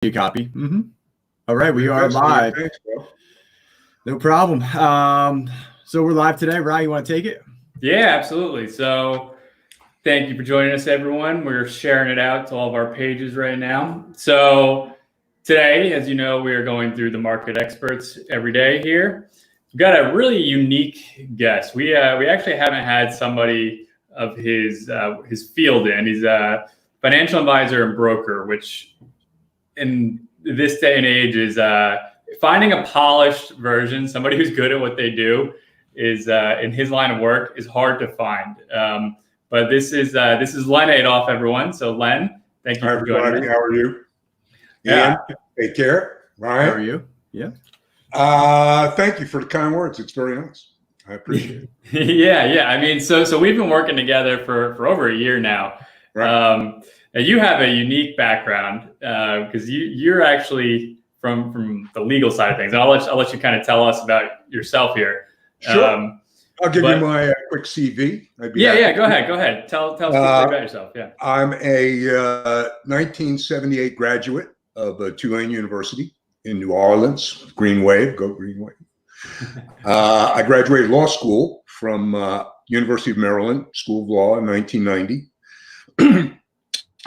You copy. All right, we are live. Thanks, bro. No problem. So we're live today. Ryan, you want to take it? Yeah, absolutely. So thank you for joining us, everyone. We're sharing it out to all of our pages right now. So today, as you know, we are going through the market experts every day here. We've got a really unique guest. We actually haven't had somebody of his field in. He's a financial advisor and broker, which in this day and age is finding a polished version, somebody who's good at what they do, is in his line of work is hard to find. But this is Len Adoff, everyone. So Len, thank you for joining us. How are you? Yeah. Ian, take care. Ryan, How are you? Yeah. thank you for the kind words. It's very nice. I appreciate it. Yeah. I mean, so we've been working together for over a year now. Right. And you have a unique background because you're actually from the legal side of things. And I'll let you kind of tell us about yourself here. Sure. I'll give you my quick CV. Yeah. Go ahead. Tell us about yourself. Yeah. I'm a 1978 graduate of Tulane University in New Orleans. Green Wave, go Green Wave. I graduated law school from University of Maryland School of Law in 1990.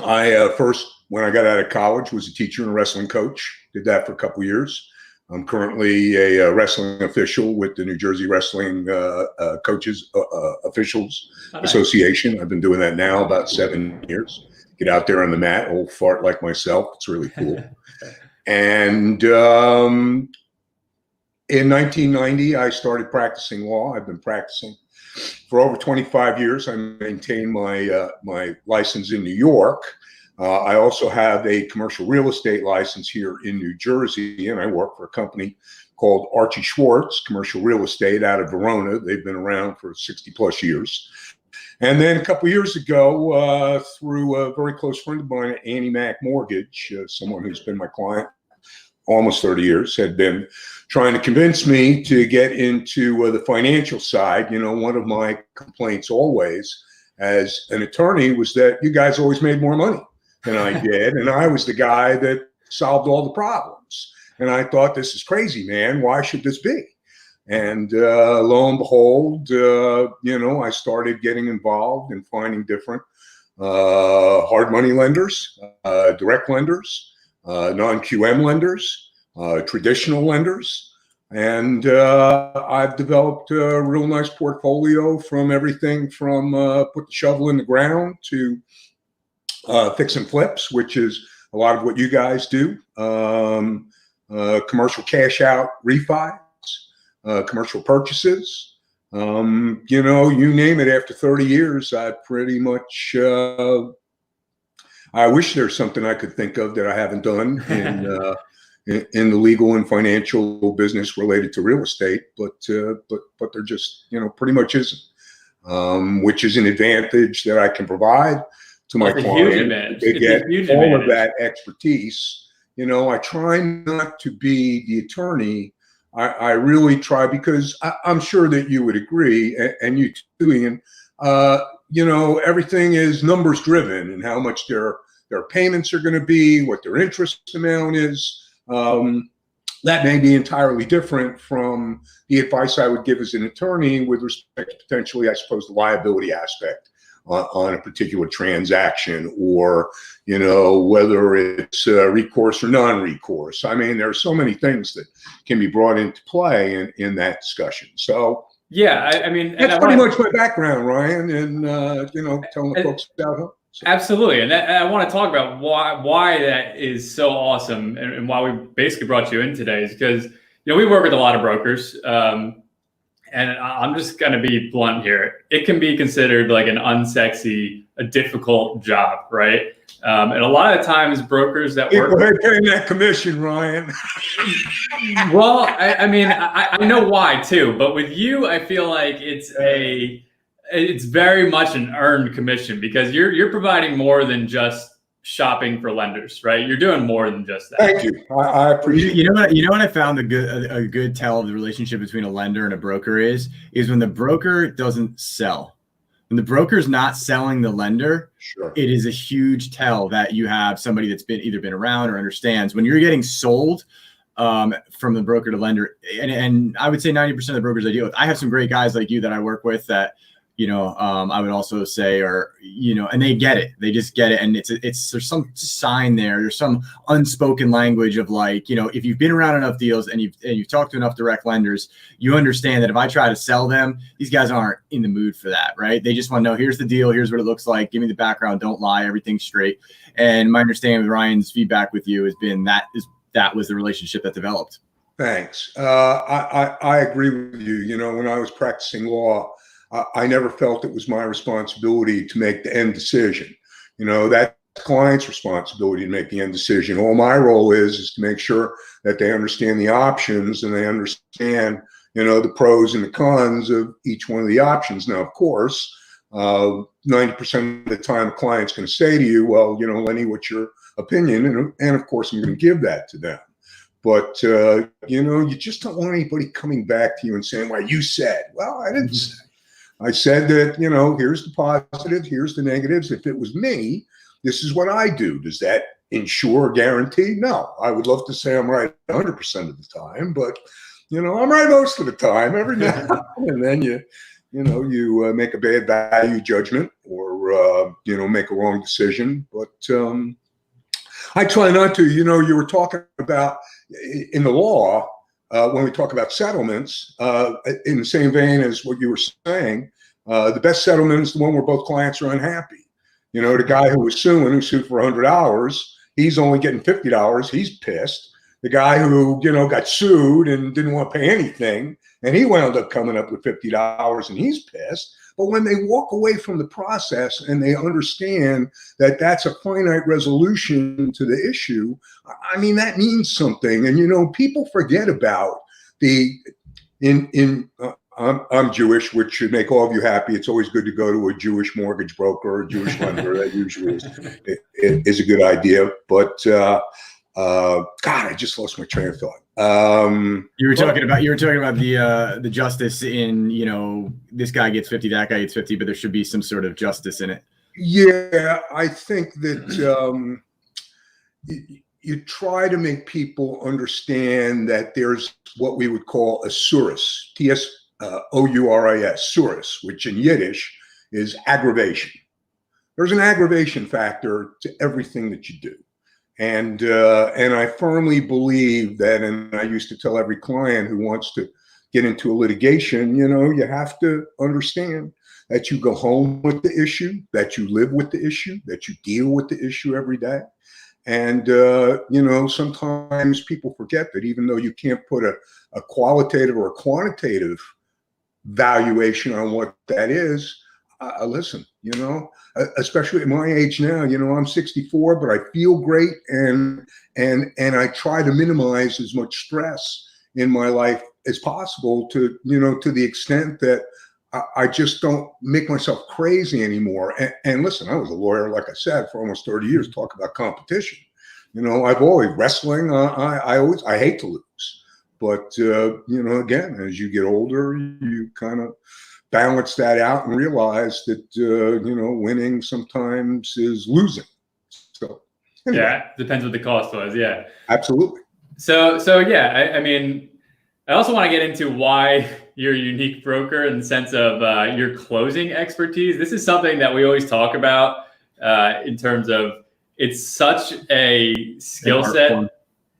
I first, when I got out of college, was a teacher and a wrestling coach. Did that for a couple years. I'm currently a wrestling official with the New Jersey Wrestling Coaches Officials Association. I've been doing that now about 7 years. Get out there on the mat, old fart like myself. It's really cool. And in 1990, I started practicing law. I've been practicing for over 25 years. I maintain my license in New York. I also have a commercial real estate license here in New Jersey, and I work for a company called Archie Schwartz Commercial Real Estate out of Verona. They've been around for 60 plus years. And then a couple of years ago, through a very close friend of mine at Annie Mac Mortgage, someone who's been my client almost 30 years, had been trying to convince me to get into the financial side. You know, one of my complaints always as an attorney was that you guys always made more money than I did. And I was the guy that solved all the problems. And I thought, this is crazy, man. Why should this be? And lo and behold, I started getting involved in finding different hard money lenders, direct lenders, non-QM lenders, traditional lenders. And I've developed a real nice portfolio from everything from put the shovel in the ground to fix and flips, which is a lot of what you guys do. Commercial cash out refis, commercial purchases, you name it. After 30 years, I pretty much, I wish there's something I could think of that I haven't done in the legal and financial business related to real estate, but there just, pretty much isn't, which is an advantage that I can provide to my client. They get all of that expertise. I try not to be the attorney. I really try, because I'm sure that you would agree, and you too, Ian, everything is numbers driven, and how much their payments are going to be, what their interest amount is. That may be entirely different from the advice I would give as an attorney with respect to potentially, I suppose, the liability aspect on a particular transaction, or, whether it's recourse or non-recourse. I mean, there are so many things that can be brought into play in that discussion. So yeah, I mean, that's pretty much my background, Ryan, and telling the folks about it. So. Absolutely. And I want to talk about why that is so awesome, and why we basically brought you in today is because, we work with a lot of brokers, and I'm just going to be blunt here. It can be considered like an unsexy, a difficult job, right? And a lot of times brokers that work... Go ahead, paying that commission, Ryan. Well, I know why too, but with you, I feel like it's very much an earned commission, because you're providing more than just shopping for lenders, right? You're doing more than just that. Thank you. I appreciate it. You know what I found a good tell of the relationship between a lender and a broker is when the broker doesn't sell. When the broker's not selling the lender, Sure. it is a huge tell that you have somebody that's either been around or understands. When you're getting sold from the broker to lender, and I would say 90% of the brokers I deal with, I have some great guys like you that I work with that, I would also say are, and they get it. They just get it. And there's some sign there. There's some unspoken language of like, if you've been around enough deals and you've talked to enough direct lenders, you understand that if I try to sell them, these guys aren't in the mood for that, right? They just want to know, here's the deal. Here's what it looks like. Give me the background. Don't lie. Everything's straight. And my understanding with Ryan's feedback with you has been that was the relationship that developed. Thanks. I agree with you. When I was practicing law, I never felt it was my responsibility to make the end decision. That's the client's responsibility to make the end decision. All my role is to make sure that they understand the options and they understand, the pros and the cons of each one of the options. Now, of course, 90% of the time, a client's going to say to you, well, Lenny, what's your opinion? And of course, I'm going to give that to them. But, you just don't want anybody coming back to you and saying, well, you said. Well, I didn't say. I said that, here's the positives, here's the negatives. If it was me, this is what I do. Does that ensure or guarantee? No. I would love to say I'm right 100% of the time, but, I'm right most of the time. Every now and then you make a bad value judgment or, make a wrong decision. But I try not to. You were talking about in the law, when we talk about settlements, in the same vein as what you were saying, the best settlement is the one where both clients are unhappy. The guy who sued for $100, he's only getting $50. He's pissed. The guy who, got sued and didn't want to pay anything, and he wound up coming up with $50 and he's pissed. But when they walk away from the process and they understand that that's a finite resolution to the issue, I mean, that means something. And, people forget about I'm Jewish, which should make all of you happy. It's always good to go to a Jewish mortgage broker or a Jewish lender. That usually is a good idea. But God, I just lost my train of thought. You were talking about the justice in, this guy gets 50, that guy gets 50, but there should be some sort of justice in it. Yeah, I think that you try to make people understand that there's what we would call a surus, T-S-O-U-R-I-S, surus, which in Yiddish is aggravation. There's an aggravation factor to everything that you do. And I firmly believe that, and I used to tell every client who wants to get into a litigation, you have to understand that you go home with the issue, that you live with the issue, that you deal with the issue every day. And, sometimes people forget that even though you can't put a qualitative or a quantitative valuation on what that is, listen, especially at my age now, I'm 64, but I feel great. And I try to minimize as much stress in my life as possible to the extent that I just don't make myself crazy anymore. And listen, I was a lawyer, like I said, for almost 30 years, talk about competition. I've always wrestling. I hate to lose, but again, as you get older, you kind of balance that out and realize that, winning sometimes is losing. So anyway. Yeah, depends what the cost was. Yeah, absolutely. So yeah, I mean, I also want to get into why you're a unique broker in the sense of your closing expertise. This is something that we always talk about in terms of it's such a skill set.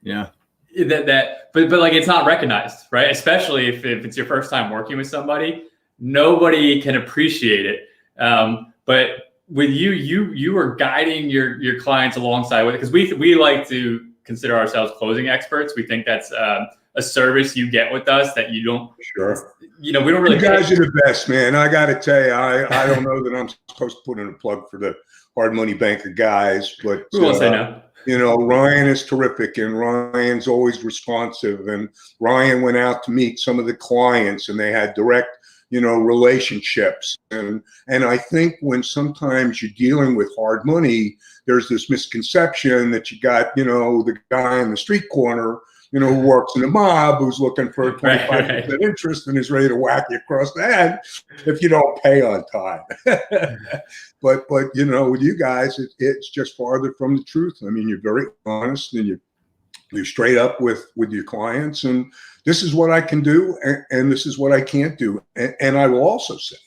Yeah. But like it's not recognized, right? Especially if it's your first time working with somebody. Nobody can appreciate it. But with you are guiding your clients alongside with it, because we like to consider ourselves closing experts. We think that's a service you get with us that you don't. Sure. We don't really. You guys are the best, man. I got to tell you, I don't know that I'm supposed to put in a plug for the Hard Money Banker guys, but we won't say no. Ryan is terrific, and Ryan's always responsive. And Ryan went out to meet some of the clients, and they had direct relationships. And I think when sometimes you're dealing with hard money, there's this misconception that you got, the guy in the street corner, who works in the mob, who's looking for 25% right. interest and is ready to whack you across the head if you don't pay on time. but with you guys, it's just farther from the truth. I mean, you're very honest and you're straight up with your clients, and this is what I can do and this is what I can't do. And I will also say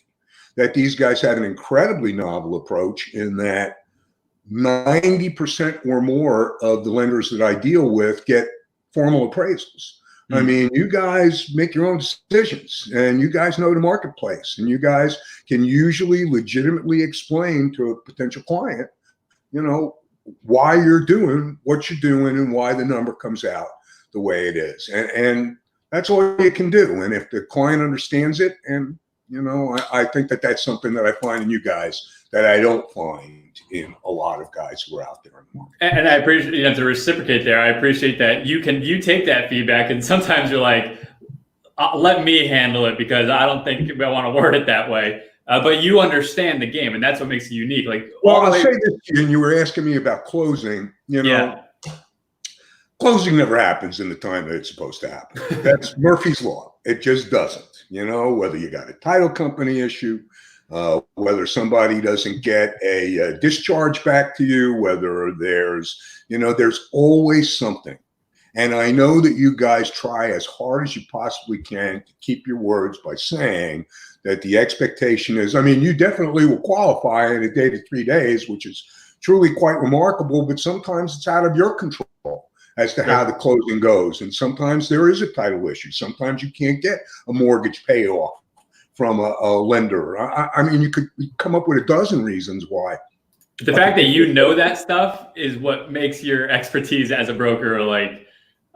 that these guys have an incredibly novel approach in that 90% or more of the lenders that I deal with get formal appraisals. I mean, you guys make your own decisions and you guys know the marketplace, and you guys can usually legitimately explain to a potential client, why you're doing what you're doing and why the number comes out the way it is. And that's all you can do. And if the client understands it, and I think that that's something that I find in you guys that I don't find in a lot of guys who are out there in the market. And I appreciate, to reciprocate there, I appreciate that you take that feedback, and sometimes you're like, let me handle it because I don't think I want to word it that way. But you understand the game, and that's what makes it unique. Well, I'll say this, and you were asking me about closing. Closing never happens in the time that it's supposed to happen. That's Murphy's Law. It just doesn't. Whether you got a title company issue, whether somebody doesn't get a discharge back to you, whether there's always something. And I know that you guys try as hard as you possibly can to keep your words by saying that the expectation is, you definitely will qualify in a day to 3 days, which is truly quite remarkable, but sometimes it's out of your control as to how the closing goes. And sometimes there is a title issue. Sometimes you can't get a mortgage payoff from a lender. You could come up with a dozen reasons why. The fact that that stuff is what makes your expertise as a broker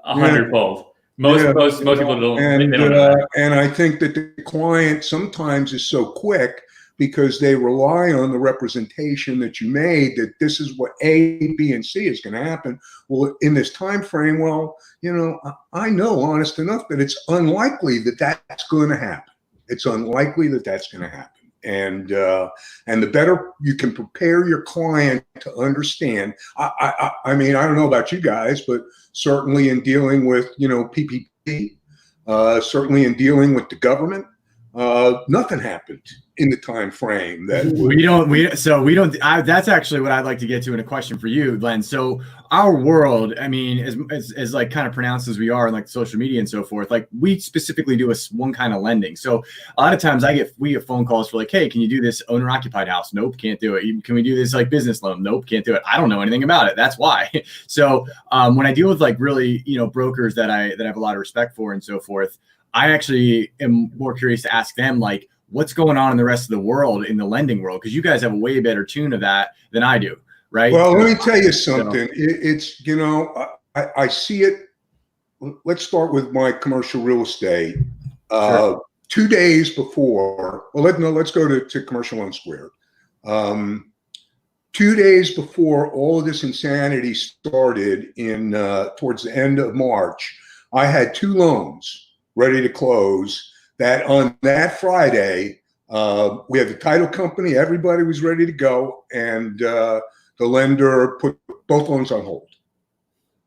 100-fold. Most people don't. And I think that the client sometimes is so quick because they rely on the representation that you made that this is what A, B, and C is going to happen. Well, in this time frame, I know honest enough that it's unlikely that that's going to happen. It's unlikely that that's going to happen. And the better you can prepare your client to understand, I don't know about you guys, but certainly in dealing with, PPP, certainly in dealing with the government, nothing happened in the time frame that that's actually what I'd like to get to in a question for you, Len. So our world, as kind of pronounced as we are in social media and so forth, we specifically do one kind of lending. So a lot of times we get phone calls for hey, can you do this owner occupied house? Nope, can't do it. Can we do this business loan? Nope, can't do it. I don't know anything about it. That's why. So when I deal with really, brokers that I have a lot of respect for and so forth, I actually am more curious to ask them what's going on in the rest of the world, in the lending world, because you guys have a way better tune of that than I do, right? Well, let me tell you something. It's I see it. Let's start with my commercial real estate. Sure. 2 days before, let's go to Commercial Loan Squared. 2 days before all of this insanity started towards the end of March, I had 2 loans ready to close. That on that Friday, we had the title company, everybody was ready to go, and the lender put both loans on hold.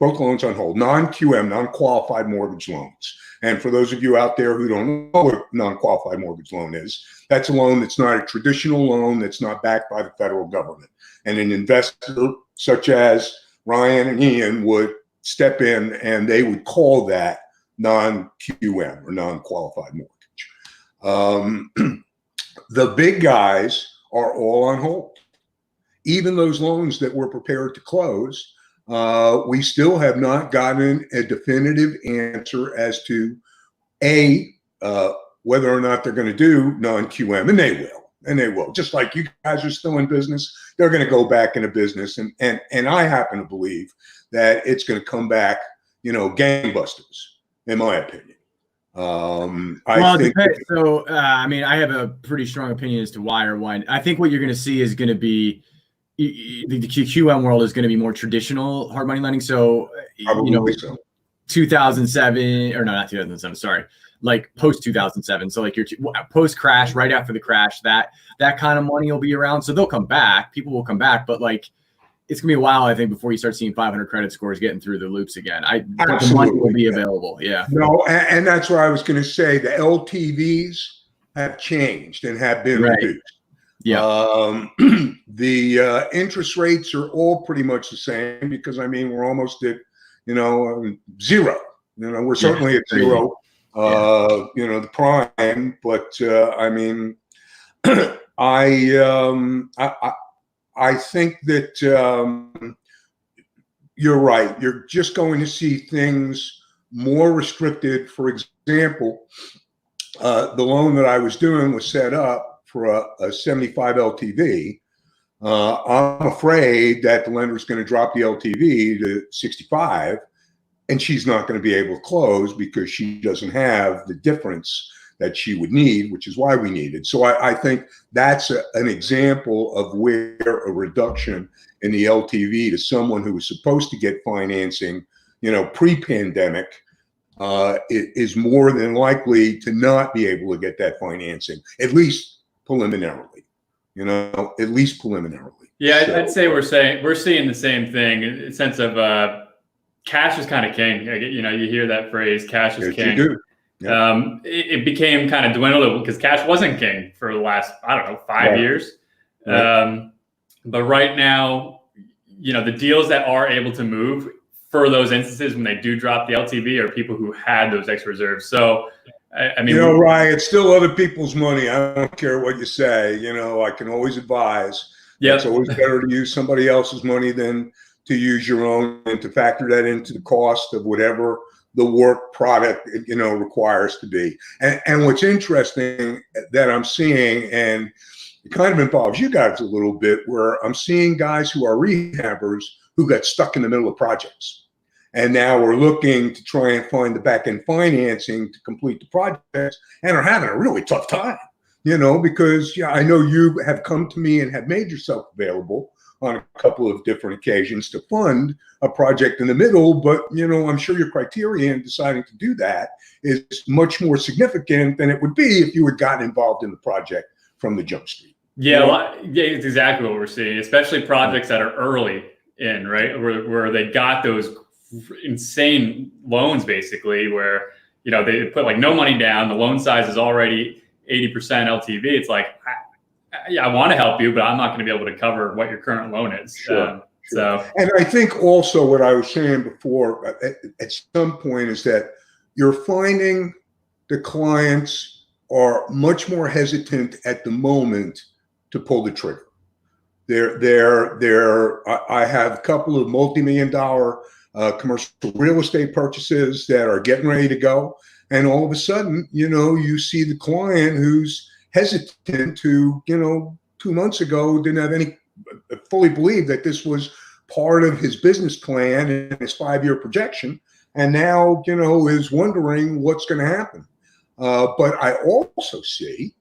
Non-QM, non-qualified mortgage loans. And for those of you out there who don't know what non-qualified mortgage loan is, that's a loan that's not a traditional loan, that's not backed by the federal government. And an investor such as Ryan and Ian would step in and they would call that non-QM or non-qualified mortgage. The big guys are all on hold. Even those loans that we're prepared to close, we still have not gotten a definitive answer as to whether or not they're going to do non-QM, and they will. Just like you guys are still in business, they're going to go back into business, and I happen to believe that it's going to come back, gangbusters, in my opinion. I have a pretty strong opinion as to why or why. I think what you're going to see is going to be the QM world is going to be more traditional hard money lending. So, 2007 or no, not 2007. Sorry, post 2007. So your post crash, right after the crash, that kind of money will be around. So they'll come back. People will come back, but it's gonna be a while, I think, before you start seeing 500 credit scores getting through the loops again. But the Absolutely. money will be available. Yeah. No, and that's what I was going to say. The LTVs have changed and have been reduced. Yeah. The interest rates are all pretty much the same because I mean we're almost at zero. We're certainly at zero. The prime, but I mean, I think that you're right. You're just going to see things more restricted. For example, the loan that I was doing was set up for a 75 LTV. I'm afraid that the lender is going to drop the LTV to 65, and she's not going to be able to close because she doesn't have the difference that she would need, which is why we need it. So I think that's an example of where a reduction in the LTV to someone who was supposed to get financing, pre-pandemic, is more than likely to not be able to get that financing, at least preliminarily. At least preliminarily. Yeah, so, I'd say we're seeing the same thing in the sense of cash is kind of king. You hear that phrase, cash is king. You do. Yeah. It became kind of dwindled because cash wasn't king for the last, 5 years. Right. But right now, the deals that are able to move for those instances when they do drop the LTV are people who had those extra reserves. So, I mean, Ryan, it's still other people's money. I don't care what you say. I can always advise. Yeah, it's always better to use somebody else's money than to use your own and to factor that into the cost of whatever the work product requires to be. And what's interesting that I'm seeing, and it kind of involves you guys a little bit, where I'm seeing guys who are rehabbers who got stuck in the middle of projects. And now we're looking to try and find the back end financing to complete the projects and are having a really tough time, because I know you have come to me and have made yourself available on a couple of different occasions to fund a project in the middle, but I'm sure your criteria in deciding to do that is much more significant than it would be if you had gotten involved in the project from the jump street. Yeah, it's exactly what we're seeing, especially projects that are early in, right, where they got those insane loans basically, where they put like no money down, the loan size is already 80% LTV. It's like, I want to help you, but I'm not going to be able to cover what your current loan is. Sure. So, and I think also what I was saying before at some point is that you're finding the clients are much more hesitant at the moment to pull the trigger. I have a couple of multi-million-dollar commercial real estate purchases that are getting ready to go, and all of a sudden, you see the client who's hesitant to, 2 months ago didn't have any fully believed that this was part of his business plan and his 5-year projection, and now is wondering what's going to happen. But I also see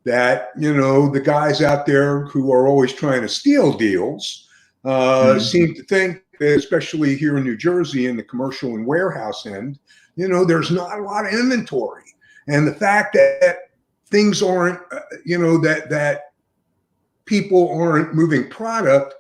that the guys out there who are always trying to steal deals seem to think that, especially here in New Jersey in the commercial and warehouse end, there's not a lot of inventory, and the fact that things aren't, that people aren't moving product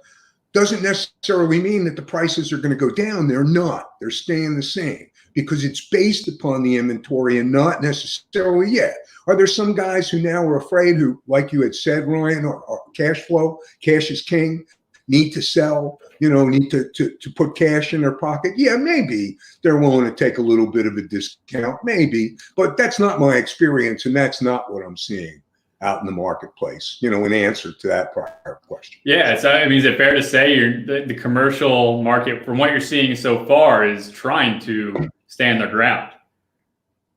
doesn't necessarily mean that the prices are going to go down. They're not. They're staying the same because it's based upon the inventory and not necessarily yet. Are there some guys who now are afraid who, like you had said, Ryan, are cash flow, cash is king, need to sell, need to put cash in their pocket? Yeah, maybe they're willing to take a little bit of a discount, maybe, but that's not my experience, and that's not what I'm seeing out in the marketplace, in answer to that prior question. Yeah, so I mean, is it fair to say the commercial market, from what you're seeing so far, is trying to stand their ground,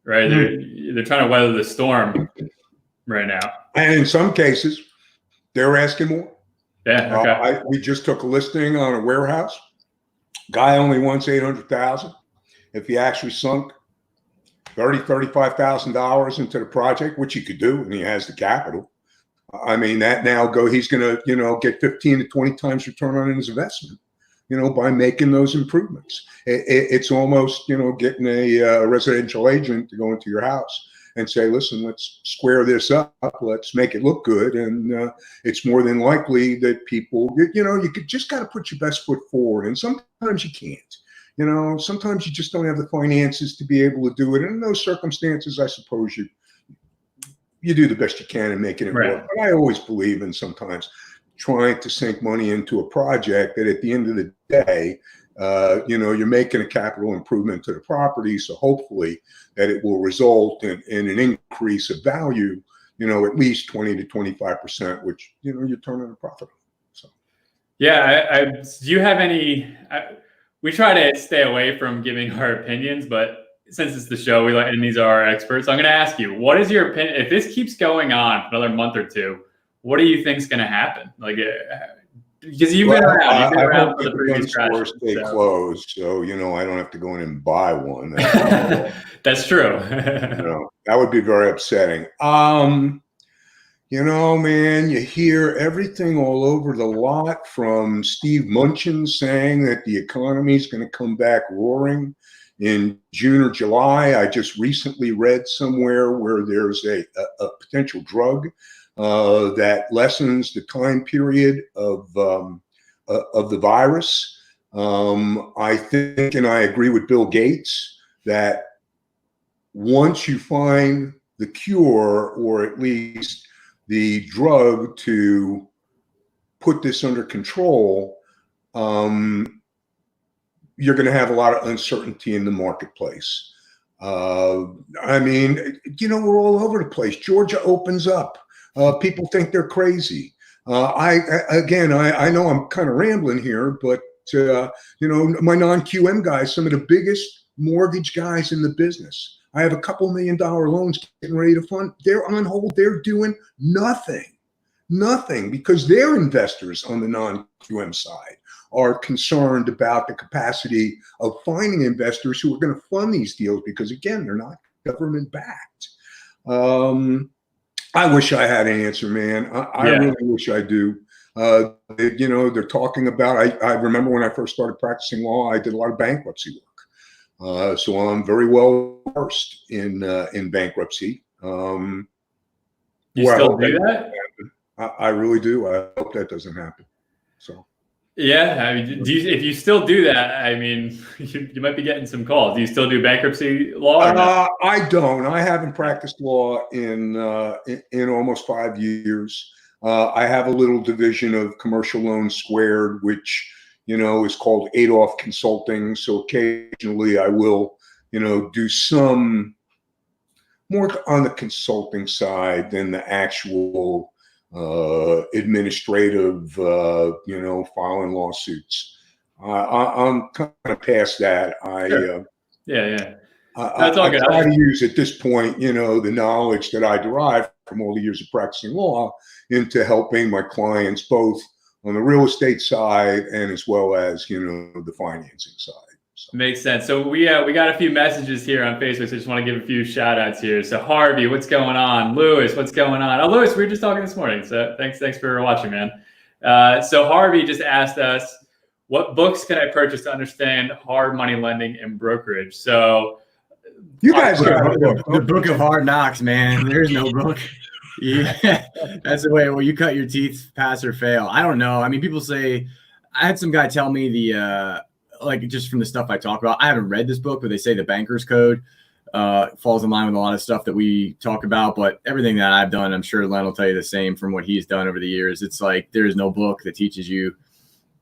right? They're trying to weather the storm right now. And in some cases, they're asking more. Yeah. Okay. We just took a listing on a warehouse. Guy only wants $800,000. If he actually sunk $35,000 into the project, which he could do, and he has the capital, I mean, that now he's going to, get 15 to 20 times return on his investment, by making those improvements. It's almost, getting a residential agent to go into your house and say, listen, let's square this up. Let's make it look good. And it's more than likely that people, you just got to put your best foot forward. And sometimes you can't. Sometimes you just don't have the finances to be able to do it. And in those circumstances, I suppose you do the best you can in making it work. But I always believe in sometimes trying to sink money into a project that at the end of the day, you're making a capital improvement to the property. So hopefully that it will result in an increase of value, at least 20 to 25%, which, you're turning a profit on. So, yeah. Do you have any, we try to stay away from giving our opinions, but since it's the show, and these are our experts, I'm going to ask you, what is your opinion? If this keeps going on for another month or two, what do you think is going to happen? Because you've been around for the previous crash. Stay closed, so I don't have to go in and buy one. That's true. That would be very upsetting. Man, you hear everything all over the lot from Steve Mnuchin saying that the economy is going to come back roaring in June or July. I just recently read somewhere where there's a potential drug that lessens the time period of the virus. I think, and I agree with Bill Gates, that once you find the cure, or at least the drug to put this under control, you're going to have a lot of uncertainty in the marketplace. We're all over the place. Georgia opens up. People think they're crazy. I know I'm kind of rambling here, but my non-QM guys, some of the biggest mortgage guys in the business, I have a couple $1 million loans getting ready to fund. They're on hold. They're doing nothing because their investors on the non-QM side are concerned about the capacity of finding investors who are going to fund these deals, because again, they're not government backed. I wish I had an answer, man. I really wish I do. They're talking about, I remember when I first started practicing law, I did a lot of bankruptcy work. So I'm very well versed in bankruptcy. You still do that? I really do. I hope that doesn't happen. So. Yeah, if you still do that, you might be getting some calls. Do you still do bankruptcy law? I don't. I haven't practiced law in almost 5 years. I have a little division of commercial loans squared, which is called Adoff Consulting. So occasionally I will do some more on the consulting side than the actual administrative, filing lawsuits. I'm kind of past that. Sure. I try to use at this point, the knowledge that I derive from all the years of practicing law into helping my clients both on the real estate side and as well as, the financing side. So. Makes sense. So we got a few messages here on Facebook. So I just want to give a few shout outs here. So Harvey, what's going on? Lewis, what's going on? Oh, Lewis, we were just talking this morning. So thanks for watching, man. So Harvey just asked us, what books can I purchase to understand hard money lending and brokerage? So you guys got the book of hard knocks, man. There's no book. Yeah, that's the way. Well, you cut your teeth, pass or fail. I don't know. People say, I had some guy tell me just from the stuff I talk about. I haven't read this book, but they say the banker's code falls in line with a lot of stuff that we talk about. But everything that I've done, I'm sure Len will tell you the same from what he's done over the years. It's like there is no book that teaches you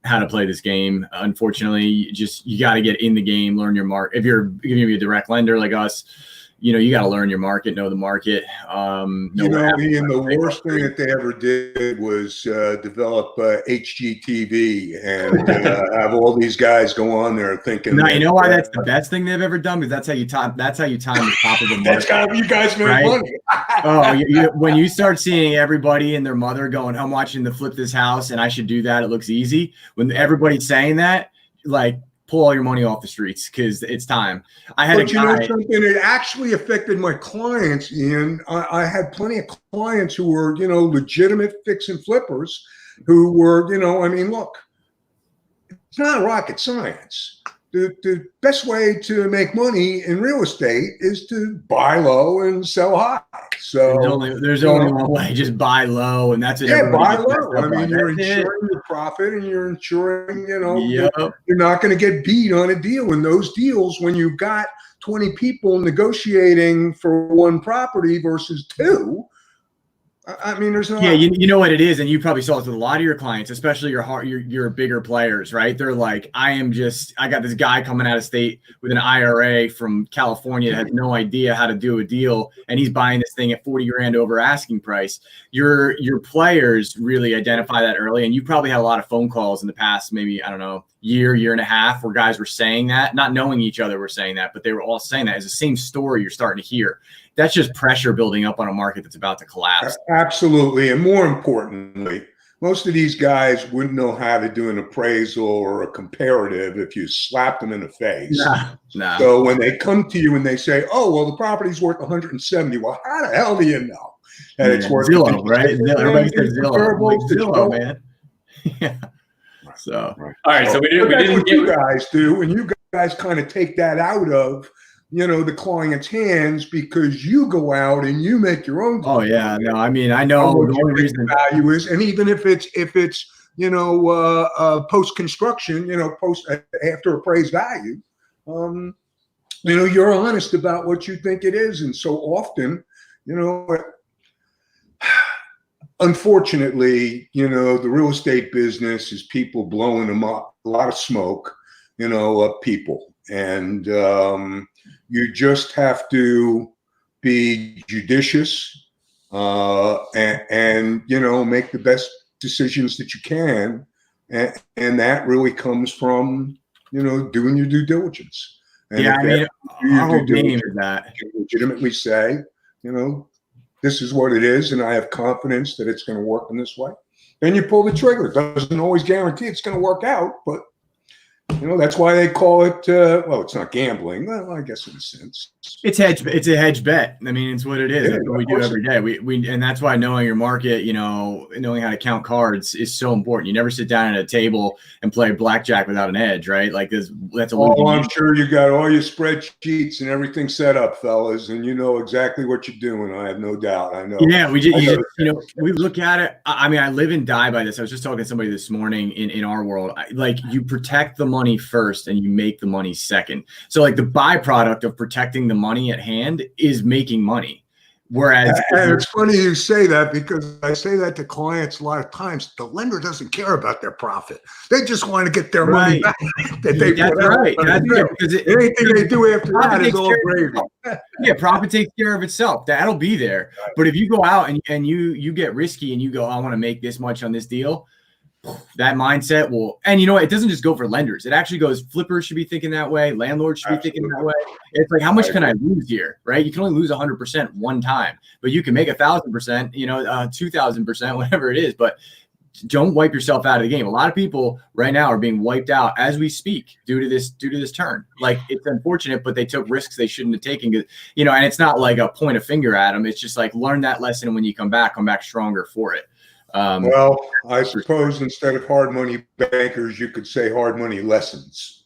how to play this game. Unfortunately, you got to get in the game, learn your market. If you're going to be a direct lender like us, you got to learn your market, know the market. The worst thing that they ever did was develop HGTV and have all these guys go on there thinking. No, you know why that's the best thing they've ever done? Because that's how you time. That's how you time the top of the market. That's how you guys make money. When you start seeing everybody and their mother going, "I'm watching the flip this house, and I should do that. It looks easy." When everybody's saying that, pull all your money off the streets because it's time. I had something, it actually affected my clients, Ian. I had plenty of clients who were, legitimate fix and flippers who were, look, it's not rocket science. the best way to make money in real estate is to buy low and sell high. So there's only one way: just buy low, and that's it. Yeah, buy Everybody gets low. I mean, you're That's ensuring your profit, and you're ensuring, Yep. that you're not going to get beat on a deal. And those deals, when you've got 20 people negotiating for one property versus two, I mean, there's no. Yeah, you know what it is, and you probably saw it with a lot of your clients, especially your bigger players, right? They're like, I got this guy coming out of state with an IRA from California that has no idea how to do a deal, and he's buying this thing at 40 grand over asking price. Your players really identify that early, and you probably had a lot of phone calls in the past, maybe, I don't know, year and a half, where guys were saying that, not knowing each other were saying that, but they were all saying that. It's the same story you're starting to hear. That's just pressure building up on a market that's about to collapse. Absolutely. And more importantly, most of these guys wouldn't know how to do an appraisal or a comparative if you slapped them in the face. Nah. So when they come to you and they say, oh, well, the property's worth 170. Well, how the hell do you know that it's worth Zillow, right? Everybody says Zillow. Like, Zillow, man. Yeah. So, all right. So we didn't what you guys do, and you guys kind of take that out of the client's hands, because you go out and you make your own. Oh yeah, no, I mean, I know what the only reason value is, and even if it's post construction, post after appraised value, you're honest about what you think it is, and so often, unfortunately, the real estate business is people blowing them up, a lot of smoke, of people, and you just have to be judicious and make the best decisions that you can, and that really comes from doing your due diligence. And yeah, I mean, our whole game is that you can legitimately say, this is what it is, and I have confidence that it's going to work in this way. Then you pull the trigger. It doesn't always guarantee it's going to work out, but that's why they call it. Well, it's not gambling. Well, I guess in a sense, it's a hedge bet. I mean, it's what it is. That's what we do every day. We and that's why knowing your market, knowing how to count cards is so important. You never sit down at a table and play blackjack without an edge, right? Like that's a. Oh, I'm sure you got all your spreadsheets and everything set up, fellas, and you know exactly what you're doing. I have no doubt. I know. Yeah, we look at it. I mean, I live and die by this. I was just talking to somebody this morning in our world. You protect the money first and you make the money second. So like the byproduct of protecting the money at hand is making money. Whereas it's funny you say that, because I say that to clients a lot of times. The lender doesn't care about their profit. They just want to get their money back. That's right. Because anything they do after that is all gravy. Yeah, profit takes care of itself. That'll be there. Right. But if you go out and you get risky and you go, I want to make this much on this deal, that mindset will, and it doesn't just go for lenders. It actually goes, flippers should be thinking that way. Landlords should be thinking that way. It's like, how much can I lose here? Right. You can only lose 100% one time, but you can make 1,000%, 2,000%, whatever it is. But don't wipe yourself out of the game. A lot of people right now are being wiped out as we speak due to this turn. Like, it's unfortunate, but they took risks they shouldn't have taken. And it's not like a point a finger at them. It's just like, learn that lesson. And when you come back stronger for it. Well, I suppose instead of hard money bankers, you could say hard money lessons.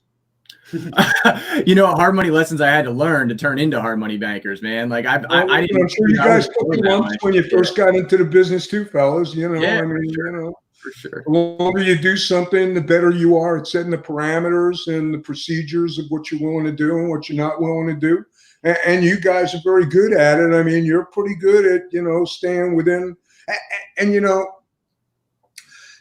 Hard money lessons I had to learn to turn into hard money bankers, man. Like I didn't. I'm sure you guys took the lumps when you first got into the business too, fellas. Yeah, I mean, for sure. The longer you do something, the better you are at setting the parameters and the procedures of what you're willing to do and what you're not willing to do. And you guys are very good at it. I mean, you're pretty good at staying within. And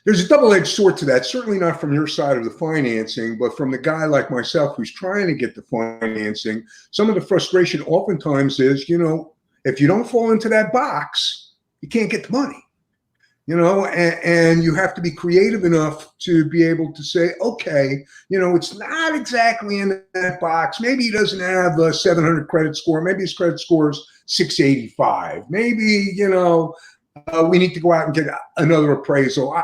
there's a double-edged sword to that. Certainly not from your side of the financing, but from the guy like myself who's trying to get the financing. Some of the frustration oftentimes is, if you don't fall into that box, you can't get the money. And you have to be creative enough to be able to say, okay, it's not exactly in that box. Maybe he doesn't have a 700 credit score. Maybe his credit score is 685. Maybe, we need to go out and get another appraisal.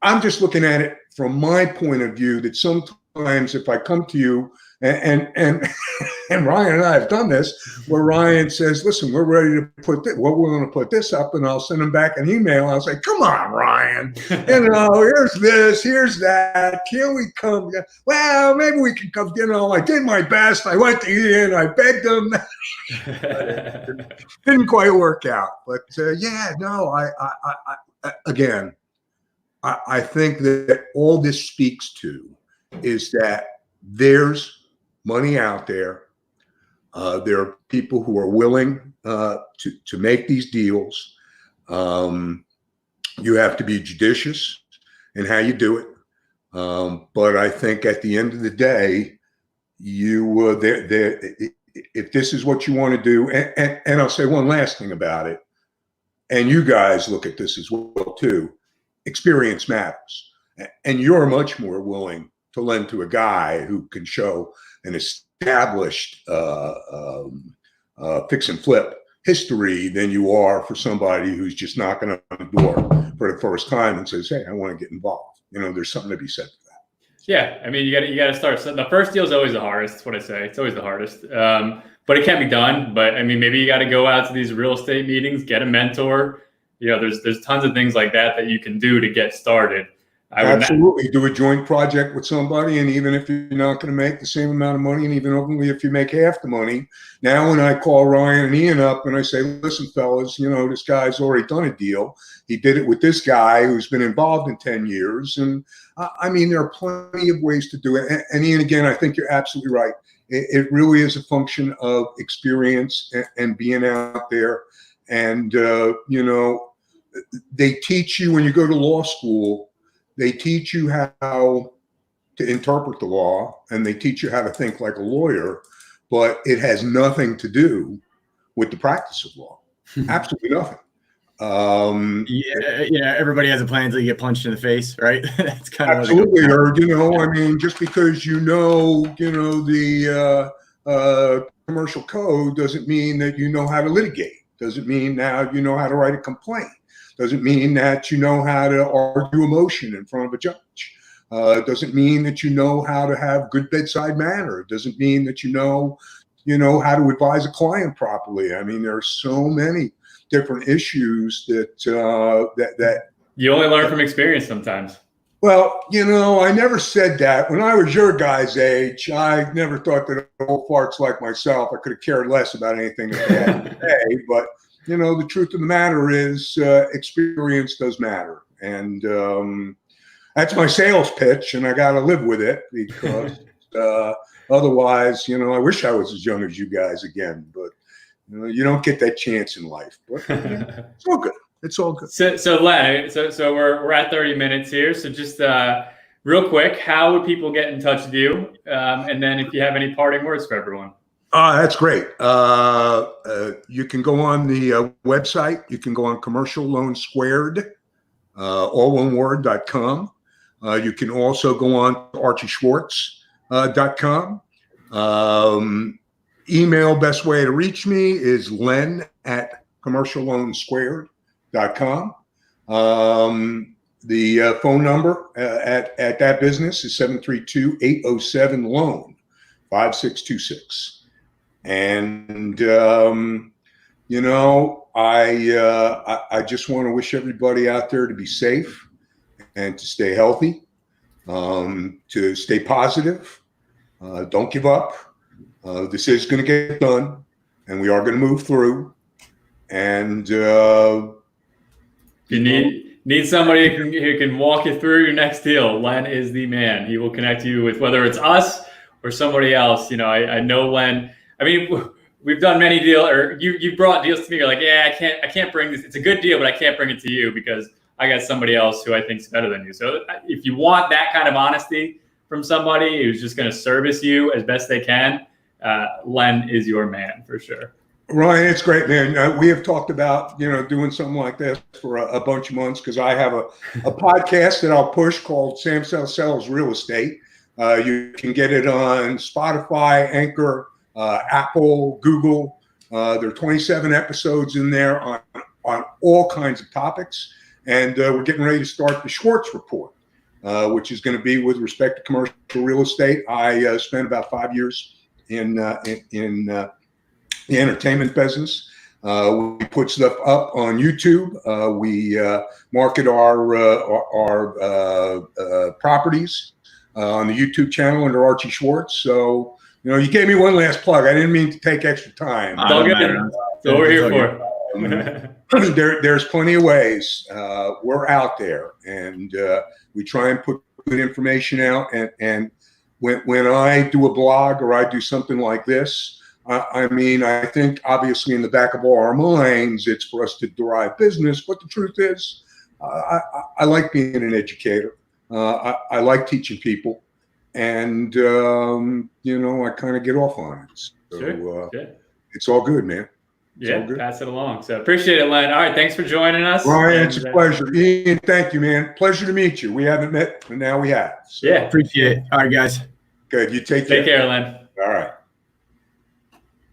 I'm just looking at it from my point of view, that sometimes sometimes if I come to you and and Ryan and I have done this, where Ryan says, listen, we're ready to put this, we're going to put this up, and I'll send him back an email. I'll say, come on, Ryan, here's this, here's that. Can we come? Well, maybe we can come. I did my best. I went to Ian. I begged him. Didn't quite work out. But again, I think that all this speaks to is that there's money out there. There are people who are willing to make these deals. You have to be judicious in how you do it. But I think at the end of the day, if this is what you want to do, and I'll say one last thing about it, and you guys look at this as well too, experience matters. And you're much more willing to lend to a guy who can show an established fix and flip history than you are for somebody who's just knocking on the door for the first time and says, hey, I want to get involved. There's something to be said for that. Yeah, I mean, you got to start. So the first deal is always the hardest. That's what I say. It's always the hardest, but it can be done. But I mean, maybe you got to go out to these real estate meetings, get a mentor. There's tons of things like that you can do to get started. Absolutely. Do a joint project with somebody, and even if you're not going to make the same amount of money, and even only if you make half the money, now when I call Ryan and Ian up and I say, listen, fellas, this guy's already done a deal. He did it with this guy who's been involved in 10 years. And I mean, there are plenty of ways to do it. And Ian, again, I think you're absolutely right. It really is a function of experience and being out there. And, they teach you when you go to law school, they teach you how to interpret the law, and they teach you how to think like a lawyer, but it has nothing to do with the practice of law. Absolutely nothing. Everybody has a plan until you get punched in the face, right? That's kind of absolutely. Or I mean, just because the commercial code doesn't mean that you know how to litigate. Doesn't mean now you know how to write a complaint. Doesn't mean that you know how to argue a motion in front of a judge. Doesn't mean that you know how to have good bedside manner. It doesn't mean that you know how to advise a client properly. I mean, there are so many different issues that you only learn from experience sometimes. Well, I never said that. When I was your guys' age, I never thought that old farts like myself, I could have cared less about anything that they had to say. But the truth of the matter is experience does matter. And that's my sales pitch, and I got to live with it because otherwise, I wish I was as young as you guys again, but you don't get that chance in life. But it's all good. It's all good. So Len, so we're at 30 minutes here. So just real quick, how would people get in touch with you? And then if you have any parting words for everyone. That's great. You can go on the website. You can go on Commercial Loan Squared, all one word.com. You can also go on to ArchieSchwartz.com. Email, best way to reach me is len@commercialloansquared.com. The phone number at that business is 732-807-LOAN, 5626. And, I just want to wish everybody out there to be safe and to stay healthy, to stay positive. Don't give up. This is going to get done, and we are going to move through. And if you need somebody who can walk you through your next deal, Len is the man. He will connect you with whether it's us or somebody else. I know Len. I mean, we've done many deals, or you brought deals to me. You're like, yeah, I can't bring this. It's a good deal, but I can't bring it to you because I got somebody else who I think is better than you. So if you want that kind of honesty from somebody who's just going to service you as best they can, Len is your man for sure. Ryan, it's great, man. We have talked about, doing something like this for a bunch of months because I have a podcast that I'll push called Sam Sells Real Estate. You can get it on Spotify, Anchor, Apple, Google. There are 27 episodes in there on all kinds of topics. And we're getting ready to start the Schwartz Report. which is going to be with respect to commercial real estate. I spent about 5 years in the entertainment business. We put stuff up on YouTube. We market our properties on the YouTube channel under Archie Schwartz. So, you gave me one last plug. I didn't mean to take extra time. It's all good. That's what we're here for. There's plenty of ways. We're out there, and we try and put good information out. And when I do a blog or I do something like this, I think obviously in the back of all our minds, it's for us to derive business. But the truth is, I like being an educator. I like teaching people, and I kind of get off on it. So Sure. it's all good, man. Yeah, pass it along. So appreciate it, Len. All right, thanks for joining us. Ryan, it's a pleasure. Ian, thank you, man. Pleasure to meet you. We haven't met, but now we have. So. Yeah, appreciate it. All right, guys. Good. You take care. Take care, Len.